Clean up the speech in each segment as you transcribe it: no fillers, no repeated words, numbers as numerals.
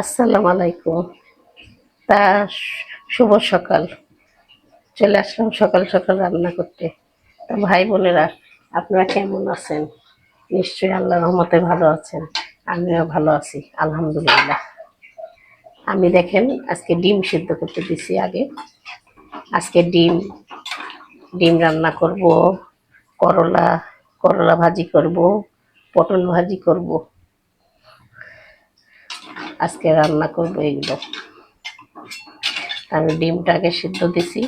আসসালামু আলাইকুম। তা শুভ সকাল। চলে আসলাম সকাল সকাল রান্না করতে। তা ভাই বোনেরা, আপনারা কেমন আছেন? নিশ্চয়ই আল্লাহর রহমতে ভালো আছেন। আমিও ভালো আছি, আলহামদুলিল্লাহ। আমি দেখেন আজকে ডিম সিদ্ধ করতে দিছি আগে। আজকে ডিম ডিম রান্না করব, করলা করলা ভাজি করব, পটল ভাজি করব। আজকে রান্না করব এগুলো। আমি ডিমটাকে সিদ্ধ দিছি।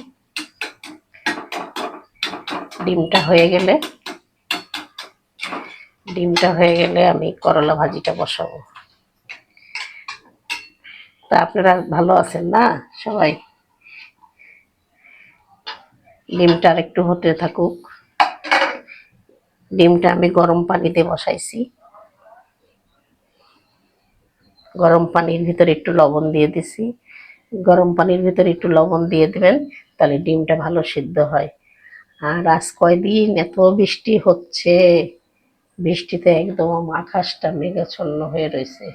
ডিমটা হয়ে গেলে আমি করলা ভাজিটা বসাবো। তা আপনারা ভালো আছেন না সবাই? ডিমটা আর একটু হতে থাকুক। ডিমটা আমি গরম পানিতে বসাইছি। গরম পানির ভিতরে একটু লবণ দিয়ে দিছি। গরম পানির ভিতরে একটু লবণ দিয়ে দিবেন, তাহলে ডিমটা ভালো সিদ্ধ হয়। আর আজ কয়দিন এত বৃষ্টি হচ্ছে, বৃষ্টিতে একদম আকাশটা মেঘাচ্ছন্ন হয়ে রয়েছে।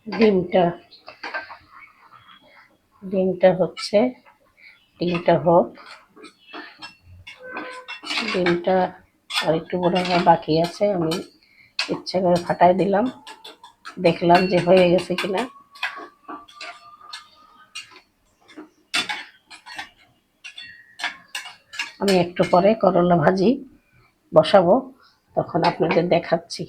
ডিমটা ডিমটা হচ্ছে ডিমটা হোক। ডিমটা আর একটু মনে হয় বাকি আছে, আমি ইচ্ছা করে ফাটাই দিলাম, দেখলাম যে হয়ে গেছে কিনা। আমি একটু পরে করলা ভাজি বসাবো, তখন আপনাদের দেখাচ্ছি।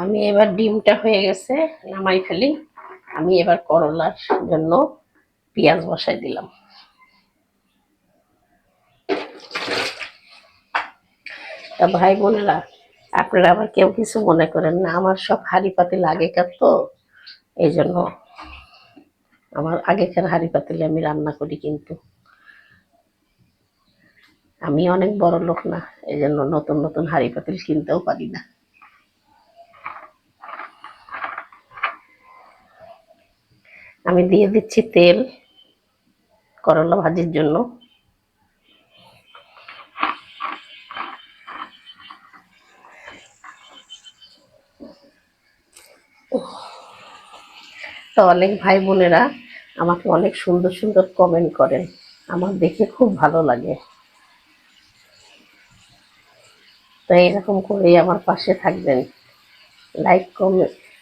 আমি এবার ডিমটা হয়ে গেছে, নামাই ফেলি। আমি এবার করলার জন্য পেঁয়াজ বসাই দিলাম। তা ভাই বোনেরা, আপনারা আবার কেউ কিছু মনে করেন না, আমার সব হাঁড়ি পাতিল আগেকার তো, এই জন্য আমার আগেকার হাঁড়ি পাতিলে আমি রান্না করি। কিন্তু আমি অনেক বড় লোক না, এই জন্য নতুন নতুন হাঁড়ি পাতিল কিনতেও পারি না। আমি দিয়ে দিচ্ছি তেল করলা ভাজির জন্য। তো অনেক ভাই বোনেরা আমাকে অনেক সুন্দর সুন্দর কমেন্ট করেন, আমার দেখে খুব ভালো লাগে। তো এরকম করেই আমার পাশে থাকবেন,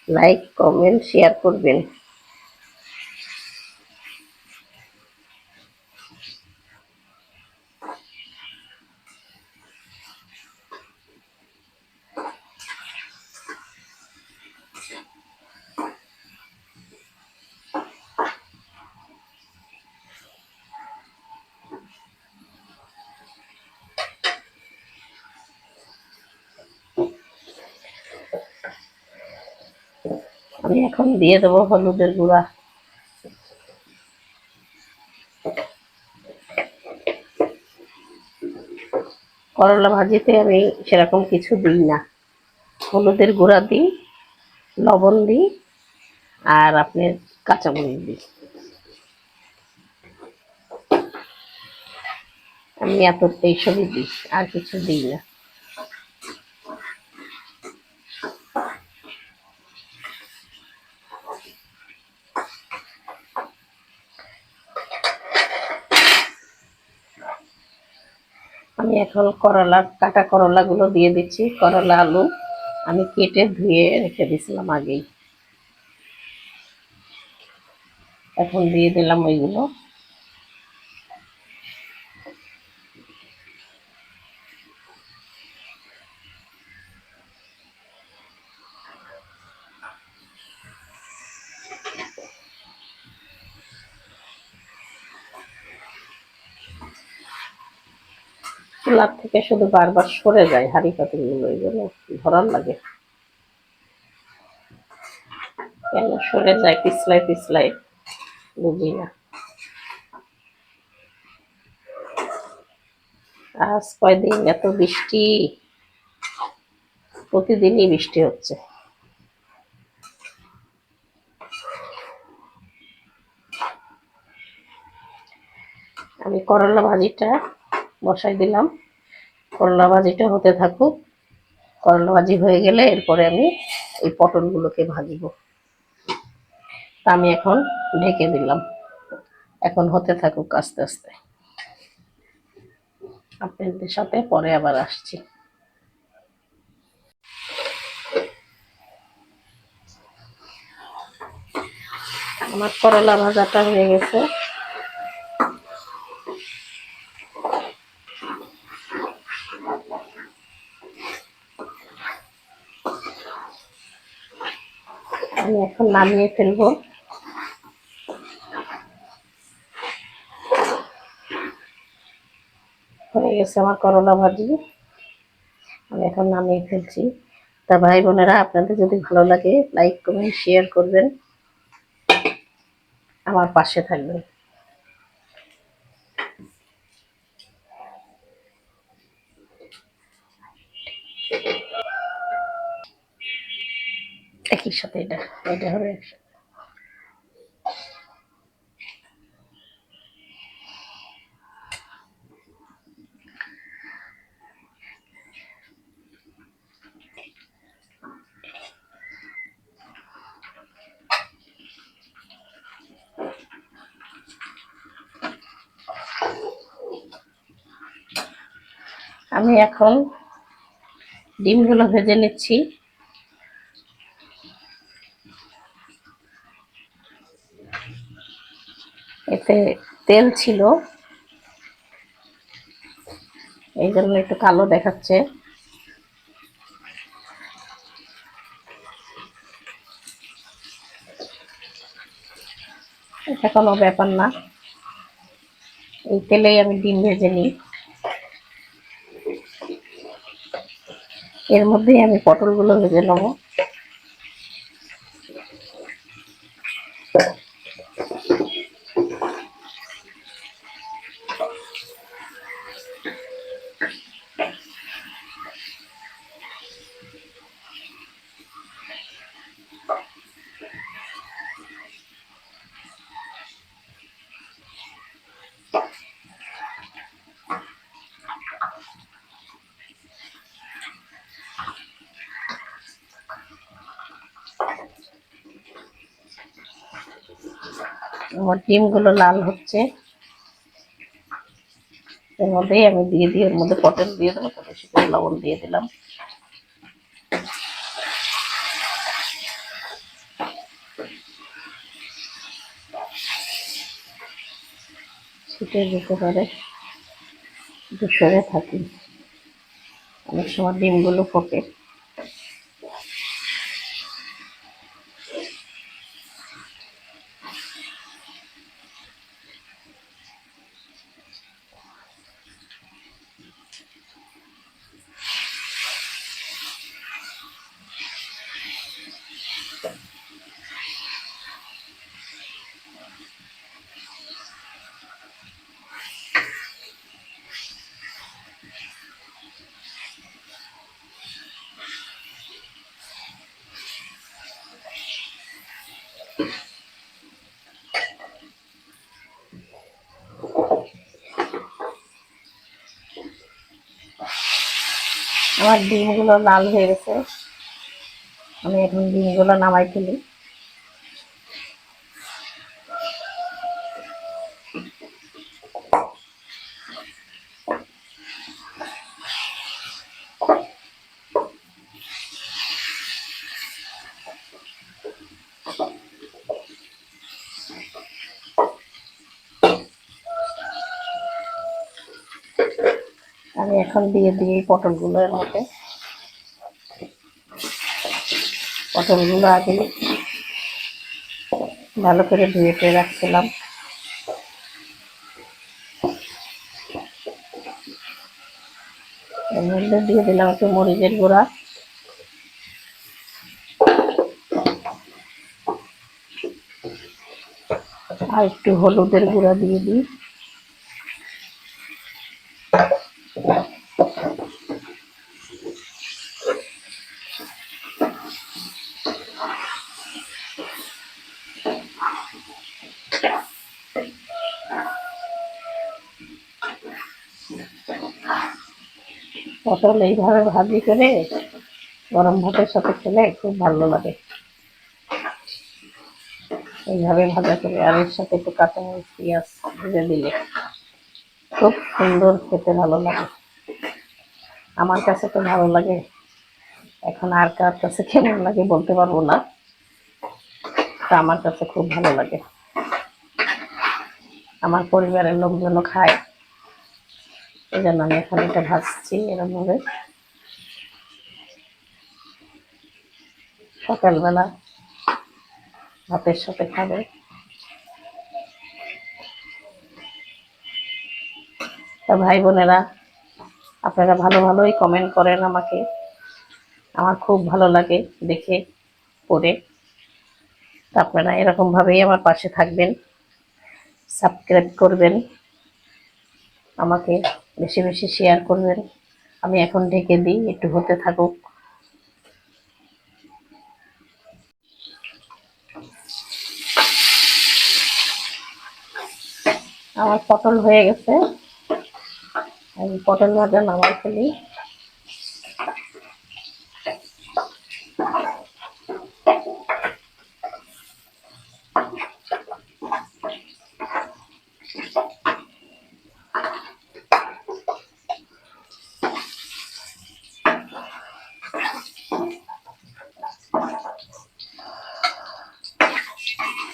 লাইক কমেন্ট শেয়ার করবেন। আমি এখন দিয়ে দেবো হলুদের গুঁড়া। করলা ভাজিতে আমি সেরকম কিছু দিই না, হলুদের গুঁড়া দিই, লবণ দিই, আর আপনার কাঁচামরিচ দিই। আমি এইসবই দিই, আর কিছু দিই না। আমি এখন কাটা করলাগুলো দিয়ে দিচ্ছি। করলা আলু আমি কেটে ধুয়ে রেখে দিয়েছিলাম আগেই, এখন দিয়ে দিলাম ওইগুলো। চুলার থেকে শুধু বারবার সরে যায় হাঁড়ি পাতিলগুলো, এই জন্য ধরার লাগে। কেন সরে যায়, পিছলাই পিছলাই, বুঝি না। আজ কয়দিন এত বৃষ্টি, প্রতিদিনই বৃষ্টি হচ্ছে। আমি করলা ভাজিটা বসাই দিলাম, করলা ভাজিটা হতে থাকুক। করলা ভাজি হয়ে গেলে এরপরে আমি এই পটলগুলোকে ভাজিব। তা আমি এখন ঢেকে দিলাম, এখন হতে থাকুক আস্তে আস্তে। আপনাদের সাথে পরে আবার আসছি। আমার করলা ভাজাটা হয়ে গেছে। আমি এখন নামিয়ে ফেলবো। হয়ে গেছে আমার করলা ভাজি, আমি এখন নামিয়ে ফেলছি। তা ভাই বোনেরা, আপনাদের যদি ভালো লাগে লাইক কমেন্ট শেয়ার করবেন, আমার পাশে থাকবেন। একই সাথে এটা এটা হবে একসাথে। আমি এখন ডিমগুলো ভেজে নিচ্ছি। এতে তেল ছিল, এই জন্য একটু কালো দেখাচ্ছে। এটা কোনো ব্যাপার না, এই তেলেই আমি ডিম ভেজে নিই। এর মধ্যেই আমি পটলগুলো ভেজে নেবো। আমার ডিমগুলো লাল হচ্ছে, এর মধ্যেই আমি দিয়ে দিই, এর মধ্যে পটল দিয়ে দেবো, বেশি করে লবণ দিয়ে দিলাম। ছিটে যেতে পারে, একটু সরে থাকি, অনেক সময় ডিমগুলো ফোটে। আমার ডিমগুলো লাল হয়ে গেছে, আমি এখন ডিমগুলো নামাই ফেলি। আমি এখন দিয়ে দিই এই পটলগুলো এর মধ্যে। পটলগুলো আগে ভালো করে ধুয়ে রাখছিলাম। এর মধ্যে দিয়ে দিলাম একটু মরিচের গুঁড়া, আর একটু হলুদের গুঁড়া দিয়ে দিই। পটল এইভাবে ভাজি করে গরম ভাতের সাথে খেলে খুব ভালো লাগে। এইভাবে ভাজা করে আর এর সাথে একটু কাঁচামরিচ পেঁয়াজ ভেজে দিলে খুব সুন্দর খেতে ভালো লাগে। আমার কাছে তো ভালো লাগে, এখন আর কার কাছে কেমন লাগে বলতে পারবো না, তা আমার কাছে খুব ভালো লাগে। আমার পরিবারের লোকজনও খায়, এই জন্য আমি এখন এটা ভাজছি এরকম ভাবে। সকালবেলা ভাতের সাথে খাবে। তা ভাই বোনেরা, আপনারা ভালো ভালোই কমেন্ট করেন আমাকে, আমার খুব ভালো লাগে দেখে পড়ে। তা আপনারা এরকম ভাবেই আমার পাশে থাকবেন, সাবস্ক্রাইব করবেন, আমাকে বেশি বেশি শেয়ার করবেন। আমি এখন ঢেকে দিই, একটু হতে থাকুক। আমার পটল হয়ে গেছে, আমি পটল ভাজা নামাই ফেলি।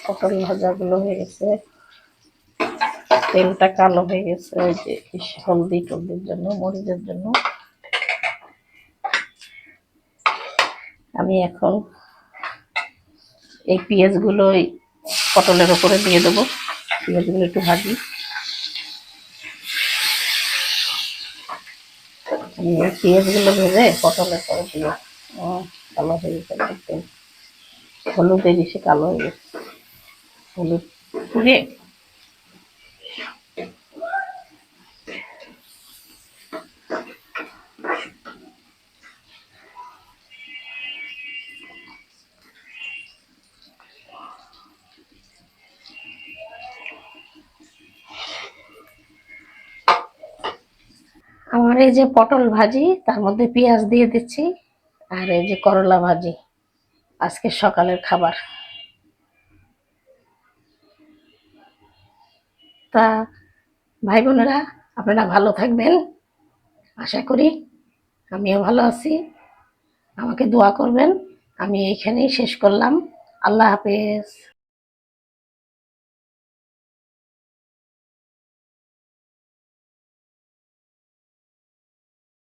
পটল ভাজাগুলো হয়ে গেছে, তেলটা কালো হয়ে গেছে ওই যে হলদি টলদির জন্য, মরিচের জন্য। আমি এখন এই পেঁয়াজগুলো পটলের ওপরে দিয়ে দেবো, পেঁয়াজগুলো একটু ভাজি। আমি এই পেঁয়াজগুলো ভেজে পটলের পরে দিয়ে কালো হয়ে গেছে একদম, হলুদে বেশি কালো হয়ে গেছে, হলুদ পুড়ে। আমার এই যে পটল ভাজি, তার মধ্যে পেঁয়াজ দিয়ে দিচ্ছি, আর এই যে করলা ভাজি, আজকে সকালের খাবার। তা ভাই বোনেরা, আপনারা ভালো থাকবেন আশা করি, আমিও ভালো আছি। আমাকে দোয়া করবেন। আমি এইখানেই শেষ করলাম। আল্লাহ হাফেজ।